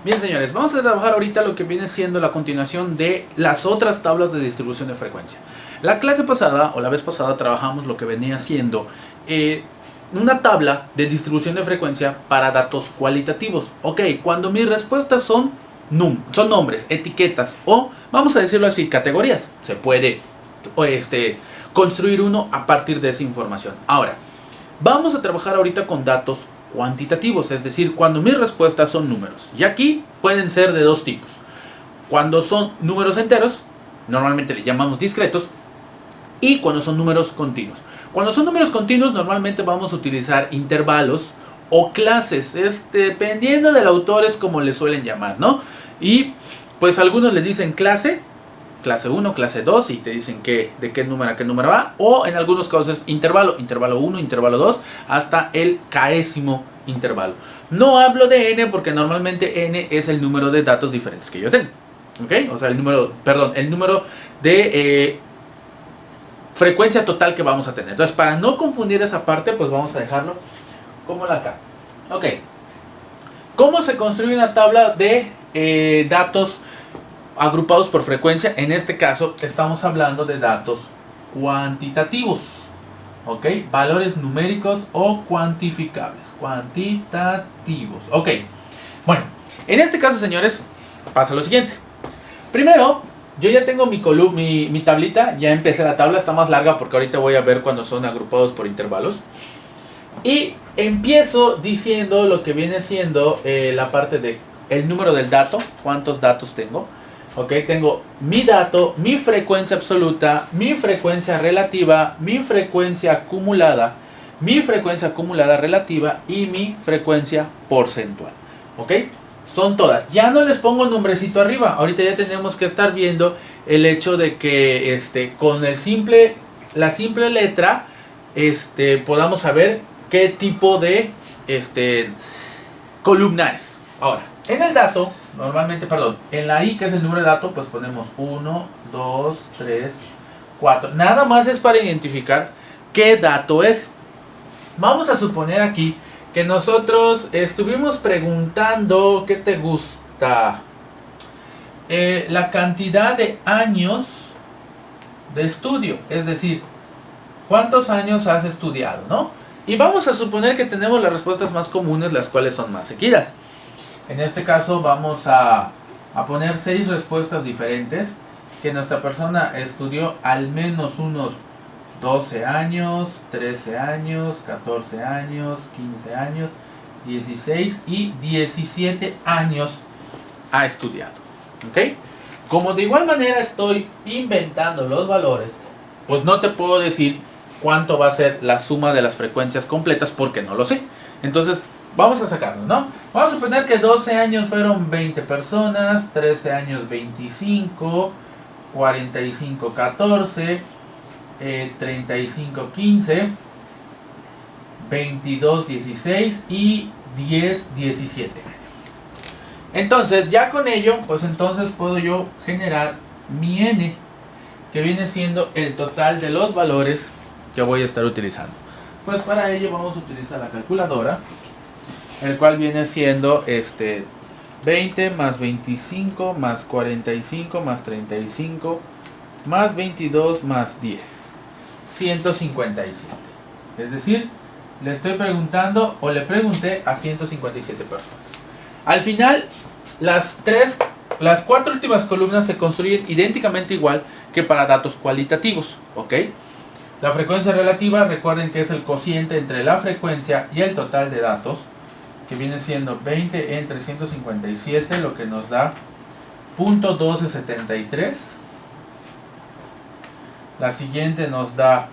Bien, señores, vamos a trabajar ahorita lo que viene siendo la continuación de las otras tablas de distribución de frecuencia. La clase pasada o la vez pasada trabajamos lo que venía siendo una tabla de distribución de frecuencia para datos cualitativos. Ok, cuando mis respuestas son nombres, etiquetas o, vamos a decirlo así, categorías. Se puede construir uno a partir de esa información. Ahora, vamos a trabajar ahorita con datos cuantitativos, es decir, cuando mis respuestas son números. Y aquí pueden ser de dos tipos. Cuando son números enteros, normalmente le llamamos discretos, y cuando son números continuos. Cuando son números continuos, normalmente vamos a utilizar intervalos o clases, dependiendo del autor es como le suelen llamar, ¿no? Y pues algunos le dicen clase 1, clase 2 y te dicen de qué número a qué número va, o en algunos casos intervalo 1, intervalo 2, hasta el késimo intervalo. No hablo de n porque normalmente n es el número de datos diferentes que yo tengo, ¿ok? O sea, el número de frecuencia total que vamos a tener. Entonces, para no confundir esa parte, pues vamos a dejarlo como la acá. Ok. ¿Cómo se construye una tabla de datos agrupados por frecuencia? En este caso estamos hablando de datos cuantitativos, ok, valores numéricos o cuantificables, cuantitativos, ok. Bueno, en este caso, señores, pasa lo siguiente. Primero, yo ya tengo mi tablita, ya empecé la tabla, está más larga porque ahorita voy a ver cuando son agrupados por intervalos. Y empiezo diciendo lo que viene siendo la parte de el número del dato, cuántos datos tengo. Ok, tengo mi dato, mi frecuencia absoluta, mi frecuencia relativa, mi frecuencia acumulada relativa y mi frecuencia porcentual. Ok, son todas. Ya no les pongo el nombrecito arriba. Ahorita ya tenemos que estar viendo el hecho de que con la simple letra podamos saber qué tipo de columna es. Ahora, en el dato, en la i, que es el número de dato, pues ponemos 1, 2, 3, 4. Nada más es para identificar qué dato es. Vamos a suponer aquí que nosotros estuvimos preguntando, ¿qué te gusta? La cantidad de años de estudio, es decir, ¿cuántos años has estudiado, no? Y vamos a suponer que tenemos las respuestas más comunes, las cuales son más seguidas. En este caso vamos a poner 6 respuestas diferentes, que nuestra persona estudió al menos unos 12 años, 13 años, 14 años, 15 años, 16 y 17 años ha estudiado. ¿Ok? Como de igual manera estoy inventando los valores, pues no te puedo decir cuánto va a ser la suma de las frecuencias completas porque no lo sé. Entonces, vamos a sacarlo, ¿no? Vamos a suponer que 12 años fueron 20 personas, 13 años 25, 45 14, 35 15, 22 16 y 10 17. Entonces, ya con ello, pues entonces puedo yo generar mi n, que viene siendo el total de los valores que voy a estar utilizando. Pues para ello vamos a utilizar la calculadora, el cual viene siendo 20 más 25 más 45 más 35 más 22 más 10, 157. Es decir, le estoy preguntando o le pregunté a 157 personas. Al final, las 4 últimas columnas se construyen idénticamente igual que para datos cualitativos, ¿ok? La frecuencia relativa, recuerden que es el cociente entre la frecuencia y el total de datos, que viene siendo 20 entre 157, lo que nos da 0.1273. La siguiente nos da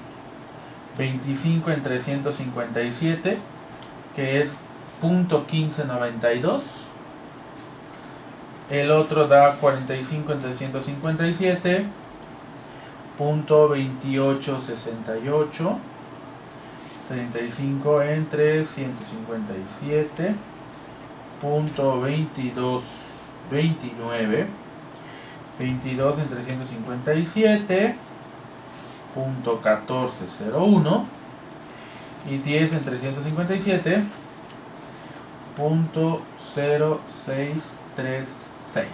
25 entre 157, que es 0.1592. El otro da 45 entre 157, 0.2868. 35 entre 157, 0.2229. 22 entre 157, 0.1401. Y 10 entre 157, 0.0636.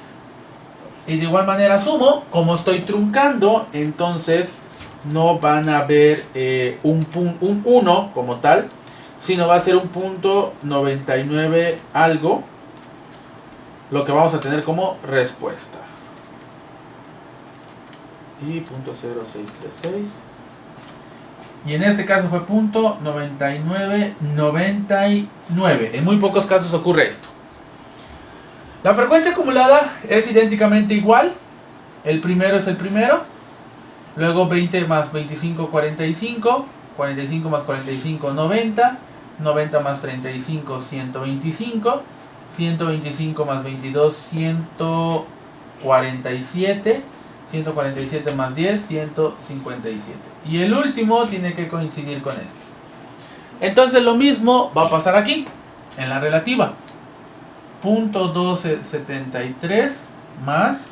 Y de igual manera sumo, como estoy truncando, entonces no van a ver un 1 como tal, sino va a ser un punto 99 algo, lo que vamos a tener como respuesta. Y punto 0.636. Y en este caso fue punto 9999. En muy pocos casos ocurre esto. La frecuencia acumulada es idénticamente igual. El primero es el primero. Luego 20 más 25, 45. 45 más 45, 90. 90 más 35, 125. 125 más 22, 147. 147 más 10, 157. Y el último tiene que coincidir con este. Entonces lo mismo va a pasar aquí, en la relativa. Punto 1273 más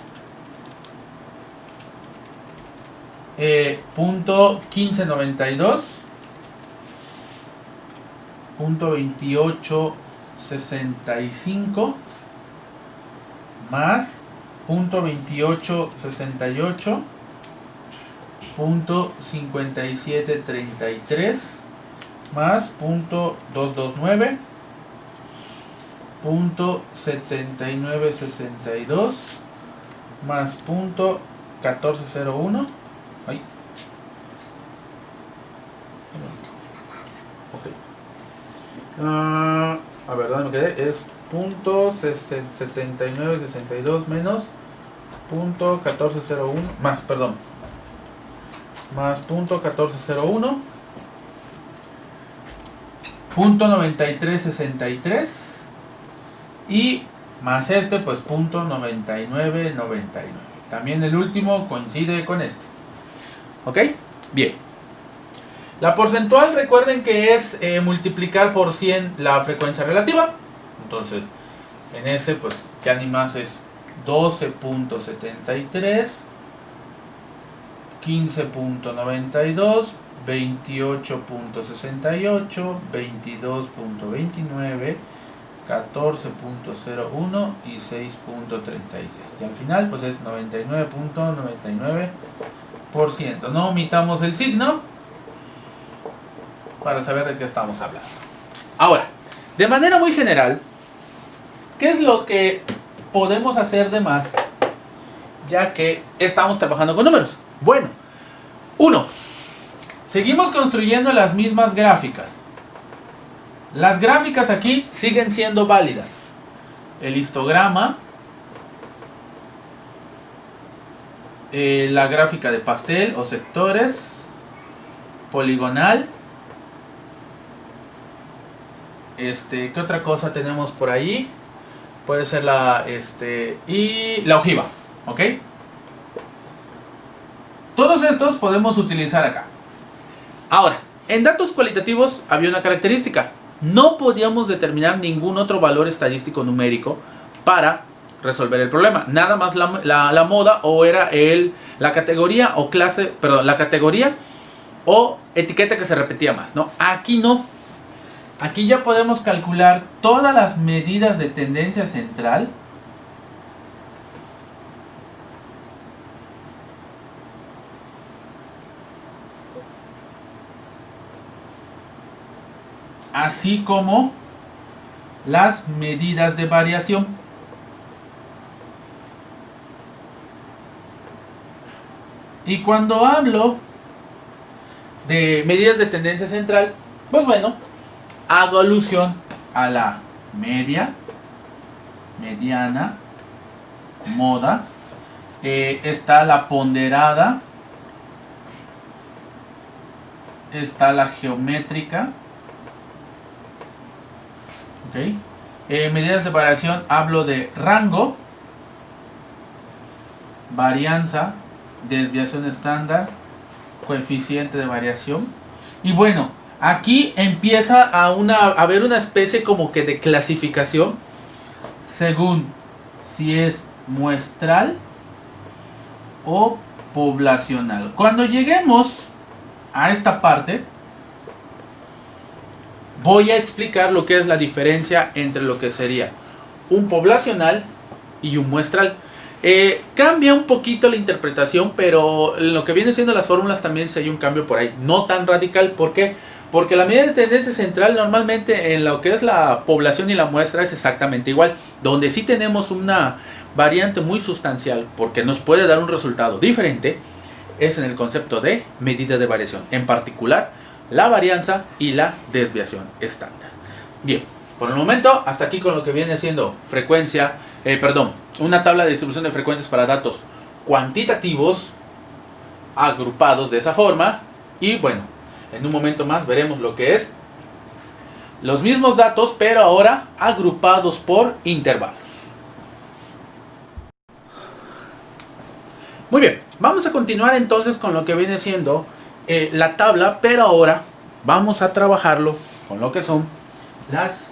punto 1592, punto 2865 más punto 2868, punto 5733 más punto 229, punto 7962 más punto 1401. Ay. Okay. A ver, ¿dónde me quedé? Es punto 7962 menos punto 1401 más, perdón, más punto 1401, punto 9363 y más este, pues punto 9999. También el último coincide con este. ¿Ok? Bien. La porcentual, recuerden que es multiplicar por 100 la frecuencia relativa. Entonces, en ese, pues ya ni más es 12.73, 15.92, 28.68, 22.29, 14.01 y 6.36. Y al final, pues es 99.99%. No omitamos el signo para saber de qué estamos hablando. Ahora, de manera muy general, ¿qué es lo que podemos hacer de más, ya que estamos trabajando con números? Bueno, 1. Seguimos construyendo las mismas gráficas. Las gráficas aquí siguen siendo válidas. El histograma, la gráfica de pastel o sectores, poligonal. ¿Qué otra cosa tenemos por ahí? Puede ser y la ojiva, ¿ok? Todos estos podemos utilizar acá. Ahora, en datos cualitativos había una característica. No podíamos determinar ningún otro valor estadístico numérico para resolver el problema. Nada más la moda o era la categoría o clase, perdón, la categoría o etiqueta que se repetía más, ¿no? Aquí no. Aquí ya podemos calcular todas las medidas de tendencia central. Así como las medidas de variación. Y cuando hablo de medidas de tendencia central, pues bueno, hago alusión a la media, mediana, moda. Está la ponderada. Está la geométrica. ¿Ok? Medidas de variación, hablo de rango, varianza, desviación estándar, coeficiente de variación. Y bueno, aquí empieza a haber una especie como que de clasificación según si es muestral o poblacional. Cuando lleguemos a esta parte, voy a explicar lo que es la diferencia entre lo que sería un poblacional y un muestral. Cambia un poquito la interpretación, pero en lo que viene siendo las fórmulas también se hay un cambio por ahí, no tan radical. ¿Por qué? Porque la medida de tendencia central normalmente en lo que es la población y la muestra es exactamente igual. Donde sí tenemos una variante muy sustancial, porque nos puede dar un resultado diferente, es en el concepto de medida de variación, en particular la varianza y la desviación estándar. Bien, por el momento hasta aquí con lo que viene siendo frecuencia, una tabla de distribución de frecuencias para datos cuantitativos agrupados de esa forma. Y bueno, en un momento más veremos lo que es los mismos datos, pero ahora agrupados por intervalos. Muy bien, vamos a continuar entonces con lo que viene siendo la tabla, pero ahora vamos a trabajarlo con lo que son las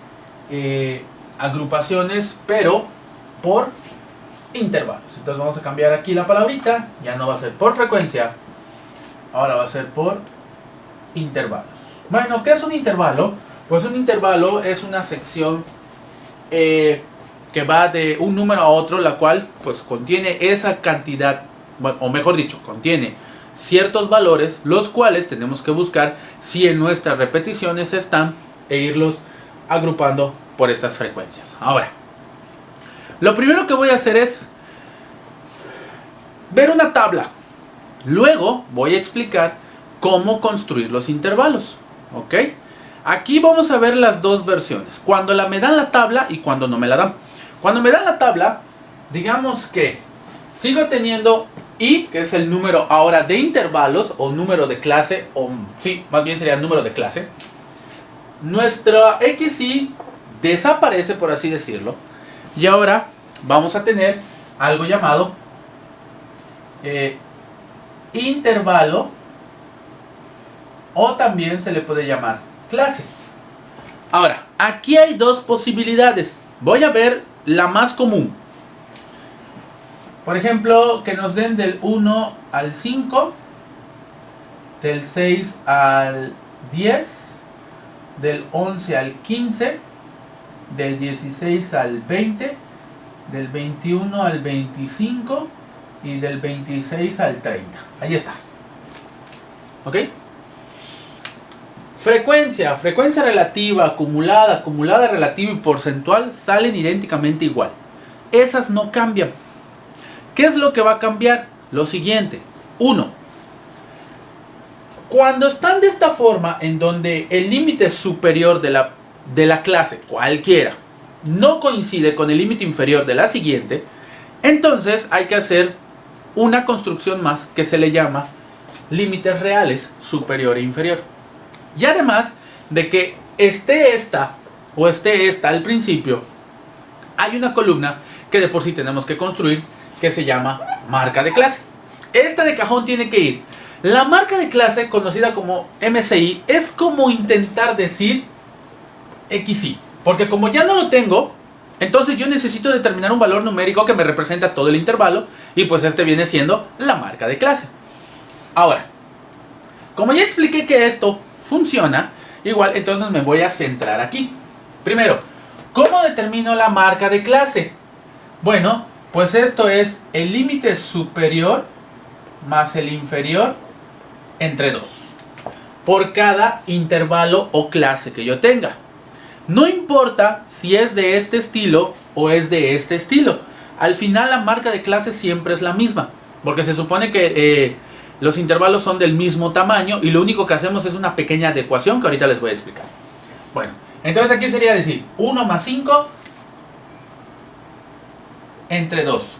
agrupaciones, pero por intervalos. Entonces vamos a cambiar aquí la palabrita, ya no va a ser por frecuencia, ahora va a ser por intervalos. Bueno, ¿qué es un intervalo? Pues un intervalo es una sección que va de un número a otro, la cual pues contiene esa cantidad, bueno, o mejor dicho, contiene ciertos valores, los cuales tenemos que buscar si en nuestras repeticiones están e irlos agrupando por estas frecuencias. Ahora, lo primero que voy a hacer es ver una tabla. Luego voy a explicar cómo construir los intervalos. ¿Ok? Aquí vamos a ver las dos versiones. Cuando me dan la tabla y cuando no me la dan. Cuando me dan la tabla, digamos que sigo teniendo i, que es el número ahora de intervalos o número de clase, o sí, más bien sería el número de clase. Nuestra xi desaparece, por así decirlo. Y ahora vamos a tener algo llamado intervalo, o también se le puede llamar clase. Ahora, aquí hay dos posibilidades. Voy a ver la más común. Por ejemplo, que nos den del 1 al 5, del 6 al 10, del 11 al 15, del 16 al 20, del 21 al 25 y del 26 al 30. Ahí está. ¿Ok? Frecuencia relativa, acumulada relativa y porcentual salen idénticamente igual. Esas no cambian. ¿Qué es lo que va a cambiar? Lo siguiente. 1. Cuando están de esta forma, en donde el límite superior de la clase, cualquiera, no coincide con el límite inferior de la siguiente, entonces hay que hacer una construcción más que se le llama límites reales superior e inferior. Y además de que esté esta o esté esta al principio, hay una columna que de por sí tenemos que construir, que se llama marca de clase. Esta de cajón tiene que ir. La marca de clase, conocida como MCI, es como intentar decir XI. Porque como ya no lo tengo, entonces yo necesito determinar un valor numérico que me representa todo el intervalo. Y pues este viene siendo la marca de clase. Ahora, como ya expliqué que esto funciona, igual entonces me voy a centrar aquí. Primero, ¿cómo determino la marca de clase? Bueno, pues esto es el límite superior más el inferior entre 2 por cada intervalo o clase que yo tenga. No importa si es de este estilo o es de este estilo. Al final la marca de clase siempre es la misma, porque se supone que los intervalos son del mismo tamaño y lo único que hacemos es una pequeña adecuación que ahorita les voy a explicar. Bueno, entonces aquí sería decir 1 más 5 entre 2.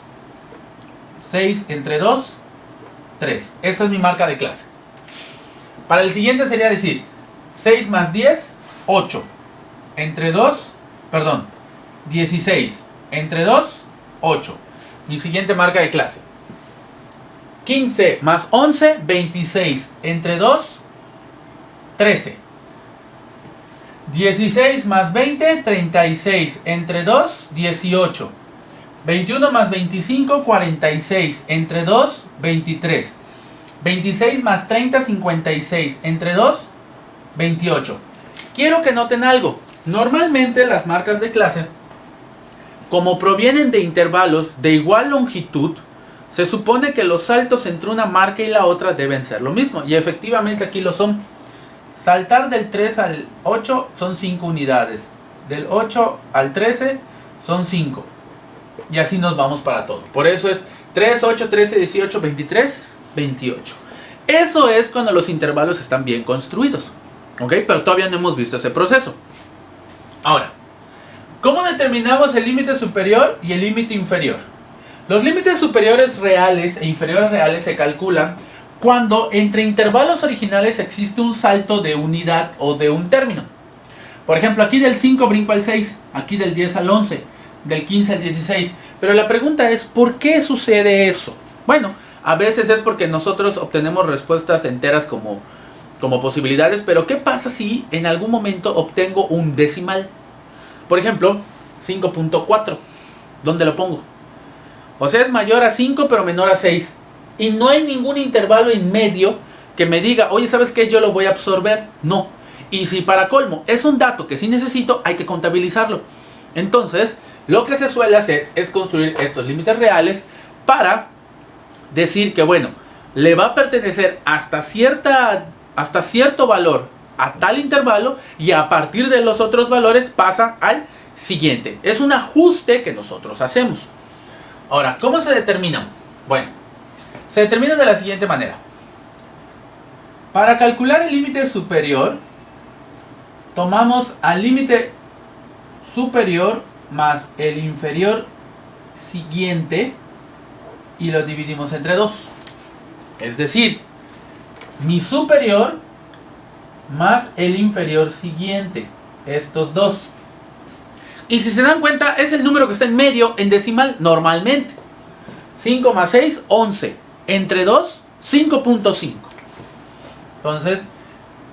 6 entre 2, 3. Esta es mi marca de clase. Para el siguiente sería decir 6 más 10, 8. Entre 2, 16. Entre 2, 8. Mi siguiente marca de clase. 15 más 11, 26. Entre 2, 13. 16 más 20, 36. Entre 2, 18. 21 más 25, 46. Entre 2, 23. 26 más 30, 56. Entre 2, 28. quiero que noten algo. Normalmente las marcas de clase, como provienen de intervalos de igual longitud, se supone que los saltos entre una marca y la otra deben ser lo mismo. Y efectivamente aquí lo son. Saltar del 3 al 8 son 5 unidades. Del 8 al 13 son 5. Y así nos vamos para todo. Por eso es 3, 8, 13, 18, 23, 28. Eso es cuando los intervalos están bien construidos. ¿Ok? Pero todavía no hemos visto ese proceso. Ahora, ¿cómo determinamos el límite superior y el límite inferior? Los límites superiores reales e inferiores reales se calculan cuando entre intervalos originales existe un salto de unidad o de un término. Por ejemplo, aquí del 5 brinco al 6, aquí del 10 al 11, del 15 al 16. Pero la pregunta es, ¿por qué sucede eso? Bueno, a veces es porque nosotros obtenemos respuestas enteras como posibilidades, pero ¿qué pasa si en algún momento obtengo un decimal? Por ejemplo, 5.4. ¿Dónde lo pongo? O sea, es mayor a 5 pero menor a 6. Y no hay ningún intervalo en medio que me diga, oye, ¿sabes qué? Yo lo voy a absorber. No. Y si para colmo es un dato que sí necesito, hay que contabilizarlo. Entonces, lo que se suele hacer es construir estos límites reales para decir que, bueno, le va a pertenecer hasta cierto valor a tal intervalo y a partir de los otros valores pasa al siguiente. Es un ajuste que nosotros hacemos. Ahora, ¿cómo se determina? Bueno, se determina de la siguiente manera. Para calcular el límite superior, tomamos al límite superior más el inferior siguiente y lo dividimos entre 2. Es decir, mi superior más el inferior siguiente, estos dos. Y si se dan cuenta, es el número que está en medio en decimal normalmente. 5 más 6, 11. Entre 2, 5.5. Entonces,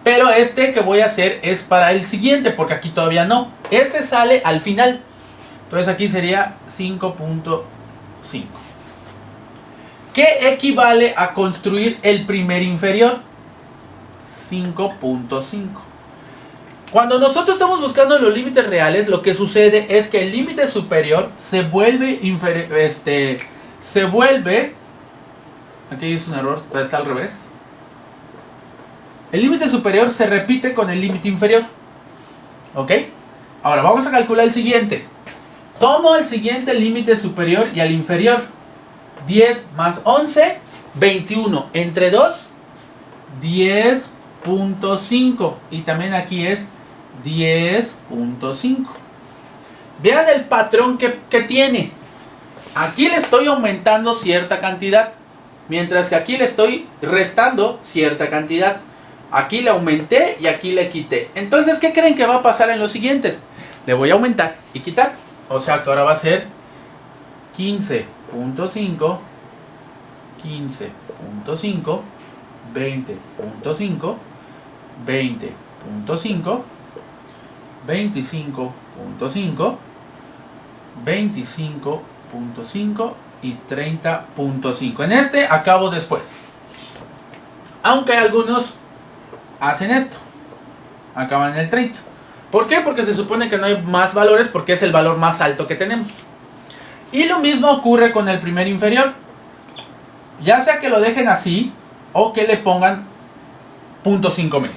pero este que voy a hacer es para el siguiente, porque aquí todavía no. Este sale al final. Entonces aquí sería 5.5. ¿Qué equivale a construir el primer inferior? 5.5. Cuando nosotros estamos buscando los límites reales, lo que sucede es que el límite superior se vuelve aquí es un error, está al revés. El límite superior se repite con el límite inferior. ¿Ok? Ahora vamos a calcular el siguiente. Tomo el siguiente límite superior y al inferior. 10 más 11, 21. Entre 2, 10.5. Y también aquí es 10.5. Vean el patrón que tiene. Aquí le estoy aumentando cierta cantidad, mientras que aquí le estoy restando cierta cantidad. Aquí le aumenté y aquí le quité. Entonces, ¿qué creen que va a pasar en los siguientes? Le voy a aumentar y quitar. O sea que ahora va a ser 15.5, 15.5, 20.5, 20.5, 25.5, 25.5 y 30.5. En este acabo después. Aunque algunos hacen esto. Acaban en el 30. ¿Por qué? Porque se supone que no hay más valores porque es el valor más alto que tenemos. Y lo mismo ocurre con el primer inferior. Ya sea que lo dejen así o que le pongan 0.5 menos.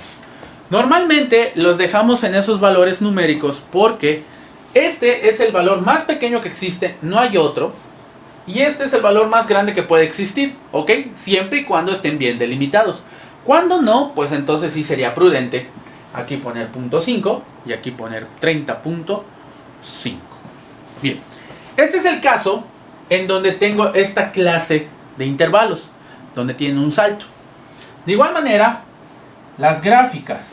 Normalmente los dejamos en esos valores numéricos porque este es el valor más pequeño que existe, no hay otro. Y este es el valor más grande que puede existir, ¿ok? Siempre y cuando estén bien delimitados. Cuando no, pues entonces sí sería prudente aquí poner 0.5 y aquí poner 30.5. Bien, este es el caso en donde tengo esta clase de intervalos, donde tienen un salto. De igual manera, las gráficas,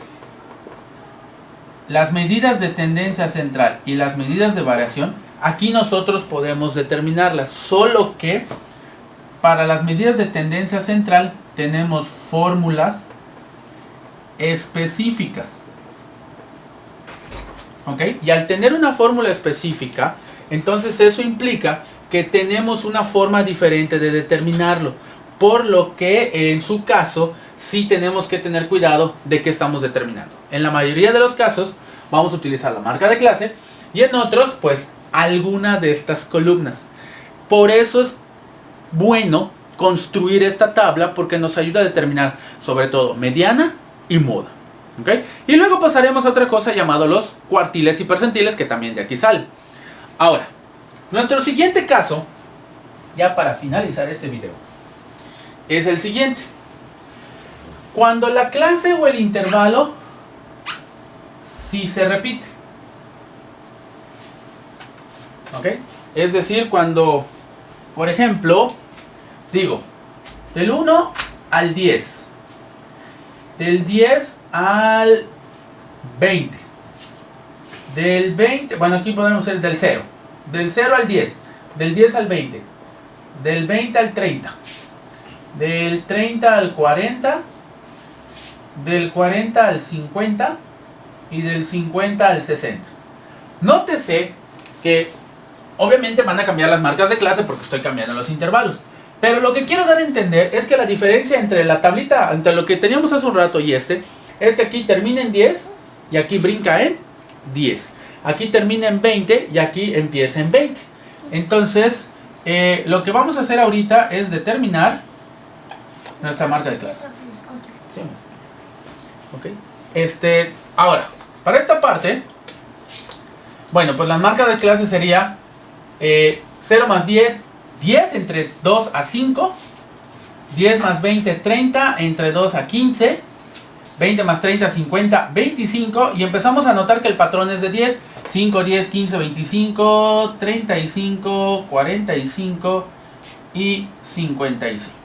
las medidas de tendencia central y las medidas de variación, aquí nosotros podemos determinarlas, solo que para las medidas de tendencia central tenemos fórmulas específicas. ¿Ok? Y al tener una fórmula específica, entonces eso implica que tenemos una forma diferente de determinarlo. Por lo que en su caso sí tenemos que tener cuidado de qué estamos determinando. En la mayoría de los casos vamos a utilizar la marca de clase y en otros pues alguna de estas columnas. Por eso es bueno construir esta tabla porque nos ayuda a determinar sobre todo mediana y moda. ¿Okay? Y luego pasaremos a otra cosa llamado los cuartiles y percentiles, que también de aquí salen. Ahora, nuestro siguiente caso, ya para finalizar este video, es el siguiente. Cuando la clase o el intervalo sí se repite. ¿Ok? Es decir, cuando, por ejemplo, digo, del 1 al 10, del 10 al 20, del 20, bueno, aquí podemos hacer del 0, del 0 al 10, del 10 al 20, del 20 al 30, del 30 al 40, del 40 al 50 y del 50 al 60. Nótese que obviamente van a cambiar las marcas de clase porque estoy cambiando los intervalos. Pero lo que quiero dar a entender es que la diferencia entre la tablita, entre lo que teníamos hace un rato y este, es que aquí termina en 10 y aquí brinca en 10. Aquí termina en 20 y aquí empieza en 20. Entonces, lo que vamos a hacer ahorita es determinar nuestra marca de clase. Sí. Ok. Ahora, para esta parte, bueno, pues la marca de clase sería 0 más 10, 10 entre 2 a 5, 10 más 20, 30, entre 2 a 15, 20 más 30, 50, 25, y empezamos a notar que el patrón es de 10, 5, 10, 15, 25, 35, 45 y 55.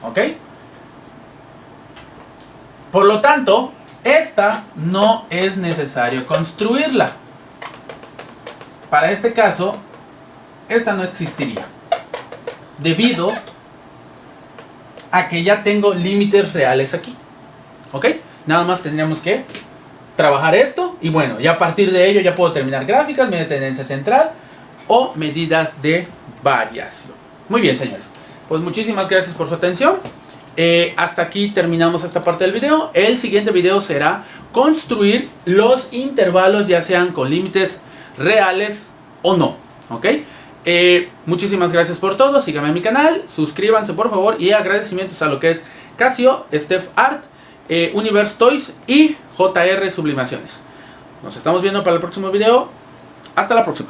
¿Ok? Por lo tanto, esta no es necesario construirla. Para este caso, esta no existiría, debido a que ya tengo límites reales aquí. ¿Ok? Nada más tendríamos que trabajar esto y bueno, ya a partir de ello ya puedo terminar gráficas, media tendencia central o medidas de variación. Muy bien, señores. Pues muchísimas gracias por su atención. Hasta aquí terminamos esta parte del video. El siguiente video será construir los intervalos, ya sean con límites reales o no. ¿Ok? Muchísimas gracias por todo. Síganme en mi canal, suscríbanse por favor y agradecimientos a lo que es Casio, Steph Art, Universe Toys y JR Sublimaciones. Nos estamos viendo para el próximo video. Hasta la próxima.